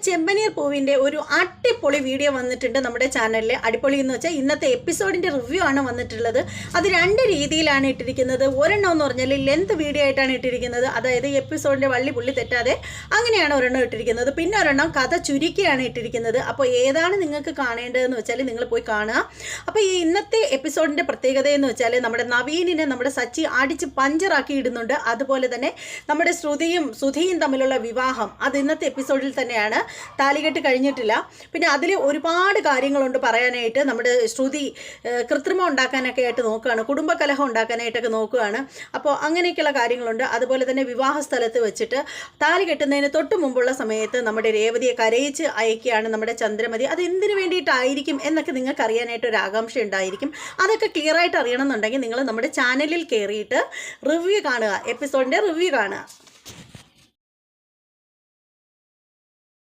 ചെമ്പനീർ പൂവിൻ്റെ ഒരു അടിപൊളി വീഡിയോ വന്നിട്ടുണ്ട് നമ്മുടെ ചാനലിൽ. അടിപൊളി എന്ന് വെച്ചാൽ ഇന്നത്തെ എപ്പിസോഡിൻ്റെ റിവ്യൂ ആണ് വന്നിട്ടുള്ളത്. അത് രണ്ട് രീതിയിലാണ് ഇട്ടിരിക്കുന്നത്. ഒരെണ്ണം എന്ന് പറഞ്ഞാൽ ലെന്ത് വീഡിയോ ആയിട്ടാണ് ഇട്ടിരിക്കുന്നത്, അതായത് എപ്പിസോഡിൻ്റെ വള്ളി പുള്ളി തെറ്റാതെ അങ്ങനെയാണ് ഒരെണ്ണം ഇട്ടിരിക്കുന്നത്. പിന്നെ ഒരെണ്ണം കഥ ചുരുക്കിയാണ് ഇട്ടിരിക്കുന്നത്. അപ്പോൾ ഏതാണ് നിങ്ങൾക്ക് കാണേണ്ടതെന്ന് വെച്ചാൽ നിങ്ങൾ പോയി കാണുക. അപ്പോൾ ഈ ഇന്നത്തെ എപ്പിസോഡിൻ്റെ പ്രത്യേകത എന്ന് വെച്ചാൽ നമ്മുടെ നവീനിനെ നമ്മുടെ സച്ചി അടിച്ച് പഞ്ചറാക്കി ഇടുന്നുണ്ട്. അതുപോലെ തന്നെ നമ്മുടെ സുധിയും തമ്മിലുള്ള വിവാഹം അത് ഇന്നത്തെ എപ്പിസോഡിൽ തന്നെയാണ്. താലികെട്ട് കഴിഞ്ഞിട്ടില്ല. പിന്നെ അതിൽ ഒരുപാട് കാര്യങ്ങളുണ്ട് പറയാനായിട്ട്. നമ്മുടെ ശ്രുതി കൃത്രിമം ഉണ്ടാക്കാനൊക്കെ ആയിട്ട് നോക്കുകയാണ്, കുടുംബകലഹം ഉണ്ടാക്കാനായിട്ടൊക്കെ നോക്കുകയാണ്. അപ്പോൾ അങ്ങനെയൊക്കെയുള്ള കാര്യങ്ങളുണ്ട്. അതുപോലെ തന്നെ വിവാഹ സ്ഥലത്ത് വെച്ചിട്ട് താലി കെട്ടുന്നതിന് തൊട്ട് മുമ്പുള്ള സമയത്ത് നമ്മുടെ രേവതിയെ കരയിച്ച് അയക്കുകയാണ് നമ്മുടെ ചന്ദ്രമതി. അത് എന്തിനു വേണ്ടിയിട്ടായിരിക്കും എന്നൊക്കെ നിങ്ങൾക്ക് അറിയാനായിട്ട് ഒരു ആകാംക്ഷ ഉണ്ടായിരിക്കും. അതൊക്കെ ക്ലിയർ ആയിട്ട് അറിയണമെന്നുണ്ടെങ്കിൽ നിങ്ങൾ നമ്മുടെ ചാനലിൽ കയറിയിട്ട് റിവ്യൂ കാണുക, എപ്പിസോഡിൻ്റെ റിവ്യൂ കാണുക.